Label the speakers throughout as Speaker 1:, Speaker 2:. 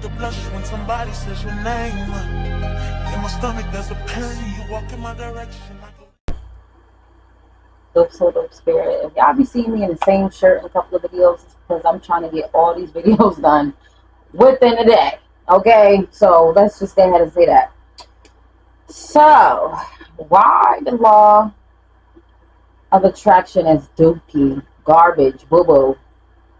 Speaker 1: start to blush when somebody says your name. In my stomach there's a pain. You walk in my direction.
Speaker 2: Dope Soul Dope Spirit. If y'all be seeing me in the same shirt in a couple of videos, it's because I'm trying to get all these videos done within a day. Okay, so let's just go ahead and say that. So, why the law of attraction is dookie, garbage, boo-boo?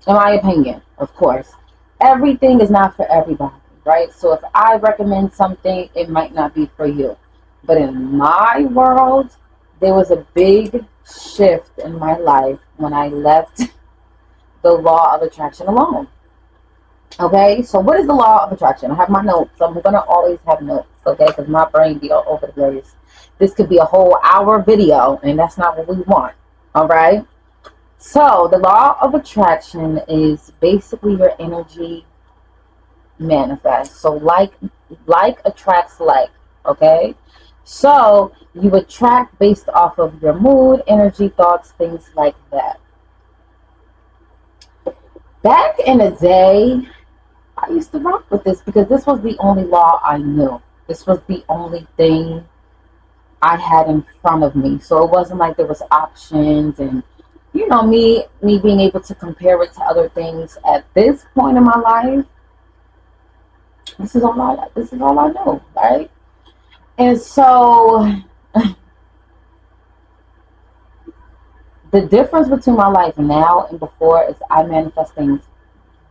Speaker 2: In my opinion, of course. Everything is not for everybody, right? So if I recommend something, it might not be for you. But in my world, there was a big shift in my life when I left the law of attraction alone. Okay, so what is the law of attraction? I have my notes. I'm going to always have notes, okay, because my brain be all over the place. This could be a whole hour video, and that's not what we want, all right? So the law of attraction is basically your energy manifest. So like attracts like, okay? So you attract based off of your mood, energy, thoughts, things like that. Back in the day, I used to rock with this because this was the only law I knew. This was the only thing I had in front of me. So it wasn't like there was options and, you know, me being able to compare it to other things at this point in my life. This is all I know, right? And so the difference between my life now and before is I manifest things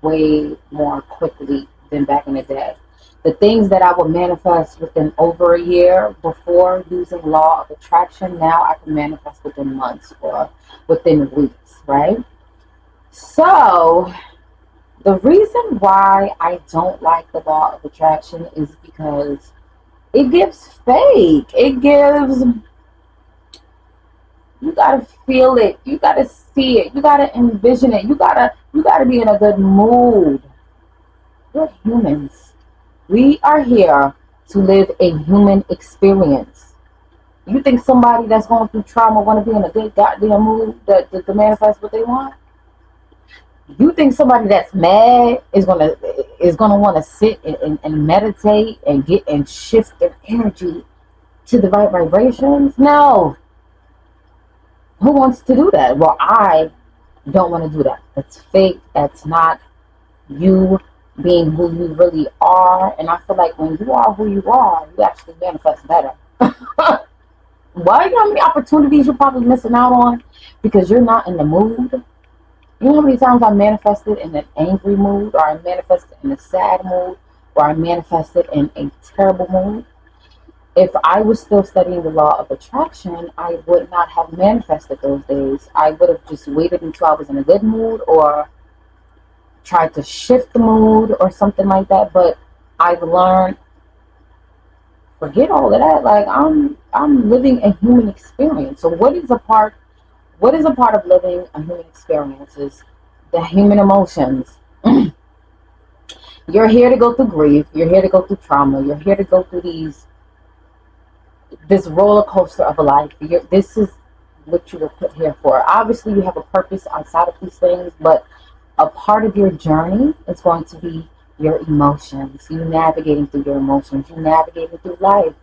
Speaker 2: way more quickly than back in the day. The things that I would manifest within over a year before using law of attraction, now I can manifest within months or within weeks, right? So the reason why I don't like the law of attraction is because it gives fake. It gives, you gotta feel it, you gotta see it, you gotta envision it, you gotta be in a good mood. We're humans. We are here to live a human experience. You think somebody that's going through trauma want to be in a good goddamn mood to manifest what they want? You think somebody that's mad is gonna want to sit and meditate and shift their energy to the right vibrations? No. Who wants to do that? Well, I don't want to do that. That's fake. That's not you being who you really are. And I feel like when you are who you are, you actually manifest better. Why? You know how many opportunities you're probably missing out on because you're not in the mood? You know how many times I manifested in an angry mood, or I manifested in a sad mood, or I manifested in a terrible mood? If I was still studying the law of attraction, I would not have manifested those days. I would have just waited until I was in a good mood or tried to shift the mood or something like that. But I've learned, forget all of that. Like I'm living a human experience. So what is a part of living a human experience is the human emotions. You're here to go through grief. You're here to go through trauma. You're here to go through this roller coaster of a life. This is what you were put here for. Obviously, you have a purpose outside of these things, but a part of your journey is going to be your emotions. You navigating through your emotions. You navigating through life.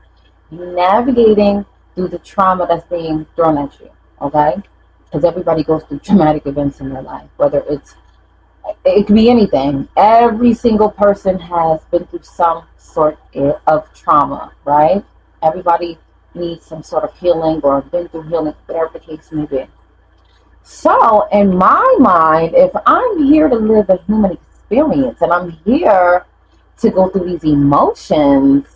Speaker 2: You navigating through the trauma that's being thrown at you. Okay? Because everybody goes through traumatic events in their life. Whether it could be anything. Every single person has been through some sort of trauma, right? Everybody needs some sort of healing or been through healing, whatever the case may be. So, in my mind, if I'm here to live a human experience and I'm here to go through these emotions,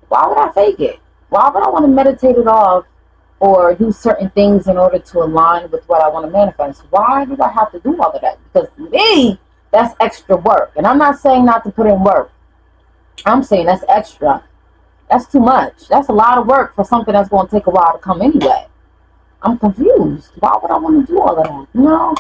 Speaker 2: why would I fake it? Why would I want to meditate it off or do certain things in order to align with what I want to manifest? Why do I have to do all of that? Because to me, that's extra work. And I'm not saying not to put in work. I'm saying that's extra. That's too much. That's a lot of work for something that's going to take a while to come anyway. I'm confused. Why would I want to do all of that? No.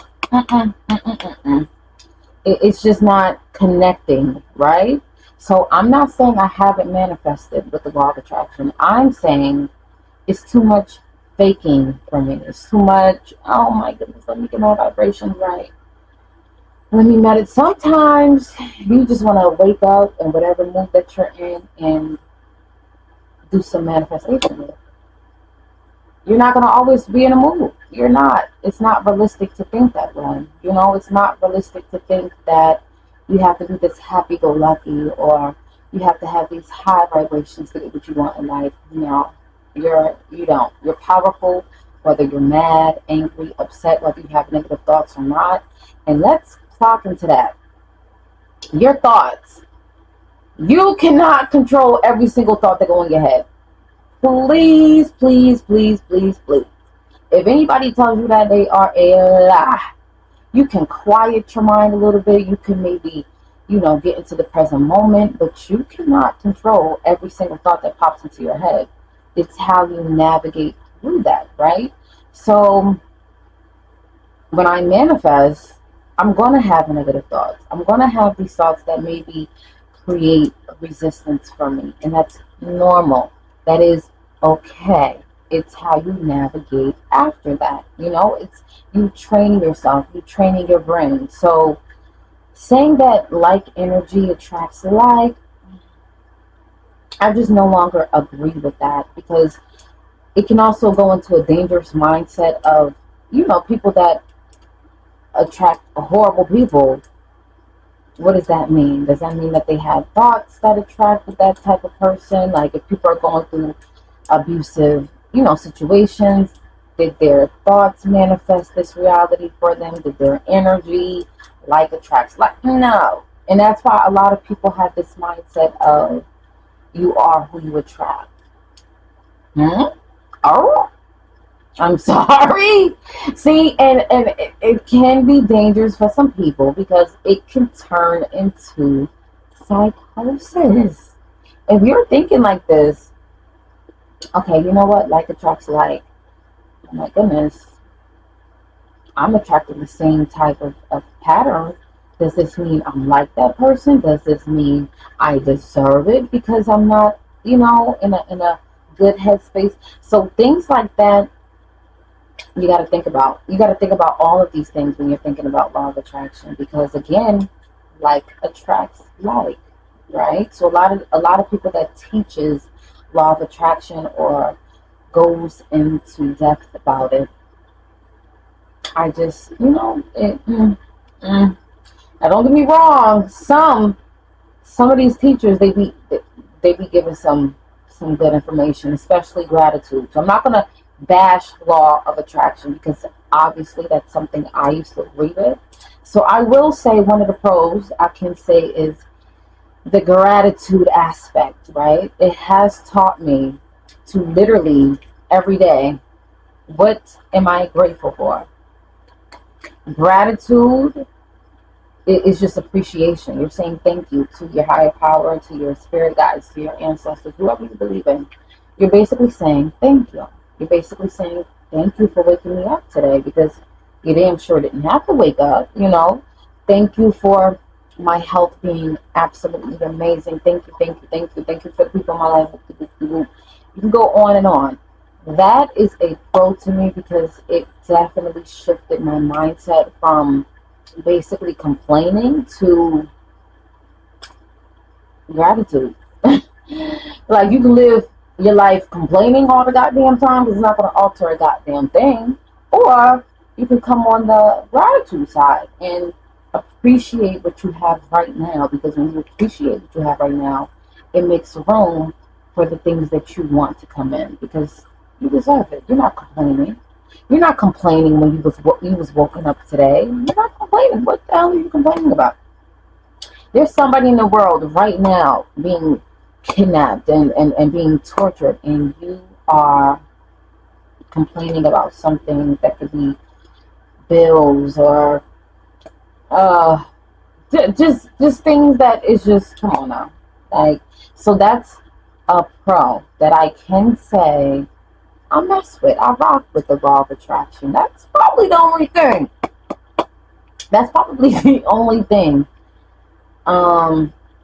Speaker 2: It's just not connecting, right? So I'm not saying I haven't manifested with the law of attraction. I'm saying it's too much faking for me. It's too much, oh my goodness, let me get my vibrations right. When you meditate, sometimes you just want to wake up in whatever mood that you're in and do some manifestation with it. You're not going to always be in a mood. You're not. It's not realistic to think that way. You know, it's not realistic to think that you have to be this happy-go-lucky or you have to have these high vibrations to get what you want in life. No, you don't. You're powerful, whether you're mad, angry, upset, whether you have negative thoughts or not. And let's clock into that. Your thoughts. You cannot control every single thought that go in your head. Please, please, please, please, please. If anybody tells you that, they are a lie. You can quiet your mind a little bit. You can maybe, get into the present moment, but you cannot control every single thought that pops into your head. It's how you navigate through that, right? So when I manifest, I'm going to have negative thoughts. I'm going to have these thoughts that maybe create resistance for me, and that's normal. That is okay. It's how you navigate after that. It's you training yourself, you training your brain. So saying that like energy attracts like, I just no longer agree with that, because it can also go into a dangerous mindset of, people that attract horrible people. What does that mean? Does that mean that they have thoughts that attract that type of person? Like if people are going through abusive, situations, did their thoughts manifest this reality for them? Did their energy like attracts like? No. And that's why a lot of people have this mindset of you are who you attract. Oh, I'm sorry. See, and it can be dangerous for some people because it can turn into psychosis. If you're thinking like this, okay, you know what? Like attracts like. Oh my goodness. I'm attracting the same type of pattern. Does this mean I'm like that person? Does this mean I deserve it because I'm not, in a good headspace? So things like that you got to think about. You got to think about all of these things when you're thinking about law of attraction, because again, like attracts like, right? So a lot of people that teaches law of attraction or goes into depth about it, I just, now don't get me wrong. Some of these teachers, they be giving some good information, especially gratitude. So I'm not gonna bash law of attraction because obviously that's something I used to agree with. So I will say one of the pros I can say is the gratitude aspect, right? It has taught me to literally every day, what am I grateful for? Gratitude is just appreciation. You're saying thank you to your higher power, to your spirit guides, to your ancestors, whoever you believe in. You're basically saying thank you. You're basically saying thank you for waking me up today, because you damn sure didn't have to wake up. Thank you for my health being absolutely amazing. Thank you, thank you, thank you, thank you for the people in my life. You can go on and on. That is a pro to me because it definitely shifted my mindset from basically complaining to gratitude. Like you can live your life complaining all the goddamn time, because it's not going to alter a goddamn thing. Or you can come on the gratitude side and appreciate what you have right now, because when you appreciate what you have right now, it makes room for the things that you want to come in, because you deserve it. You're not complaining. You're not complaining when you was woken up today. You're not complaining. What the hell are you complaining about? There's somebody in the world right now being kidnapped and being tortured, and you are complaining about something that could be bills or just things that is just, come on now. Like, so that's a pro that I can say I mess with. I rock with the law of attraction. That's probably the only thing. That's probably the only thing.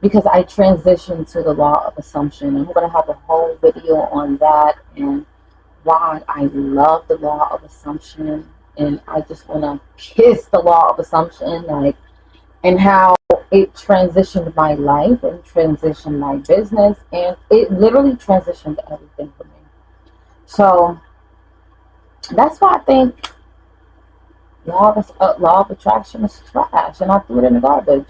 Speaker 2: Because I transitioned to the law of assumption. I'm gonna have a whole video on that and why I love the law of assumption. And I just wanna kiss the law of assumption. Like, and how it transitioned my life and transitioned my business, and it literally transitioned everything for me. So that's why I think law of attraction is trash, and I threw it in the garbage.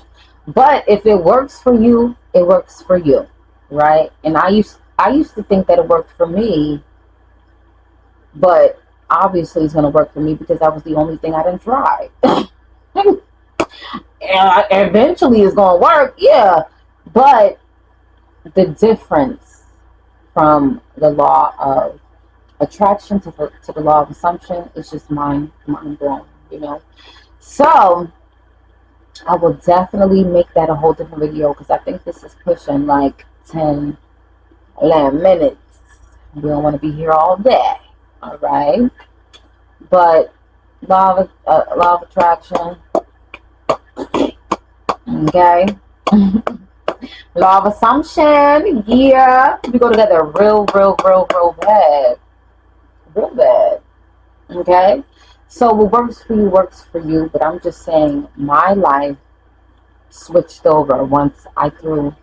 Speaker 2: But if it works for you, it works for you, right? And I used to think that it worked for me, but obviously it's gonna work for me because that was the only thing I didn't try. Eventually it's gonna work, yeah. But the difference from the law of attraction to the law of assumption is just mind blowing, you know. So I will definitely make that a whole different video because I think this is pushing like 10, 11 minutes. We don't want to be here all day, all right? But law of attraction, okay? Law of assumption, yeah. We go together real bad. Real bad. Okay? So what works for you, but I'm just saying my life switched over once I threw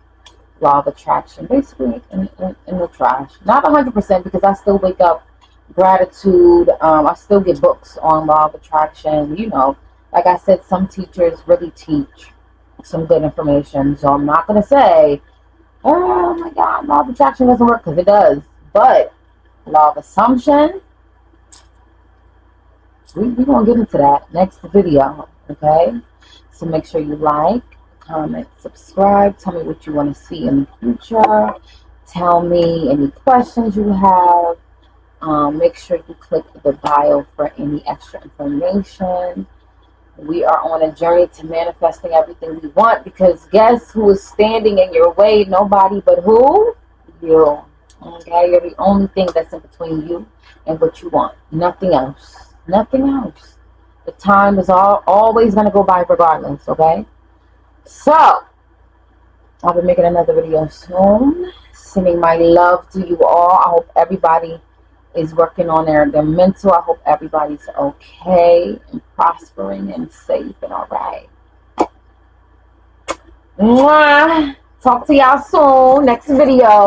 Speaker 2: law of attraction basically in the trash. Not 100% because I still wake up gratitude. I still get books on law of attraction. You know, like I said, some teachers really teach some good information. So I'm not going to say, oh my God, law of attraction doesn't work, because it does. But law of assumption, we're going to get into that next video, okay? So make sure you like, comment, subscribe. Tell me what you want to see in the future. Tell me any questions you have. Make sure you click the bio for any extra information. We are on a journey to manifesting everything we want, because guess who is standing in your way? Nobody but who? You. Okay? You're the only thing that's in between you and what you want. Nothing else. Nothing else. The time is always going to go by regardless, okay? So, I'll be making another video soon. Sending my love to you all. I hope everybody is working on their mental. I hope everybody's okay and prospering and safe and all right. Mwah. Talk to y'all soon. Next video.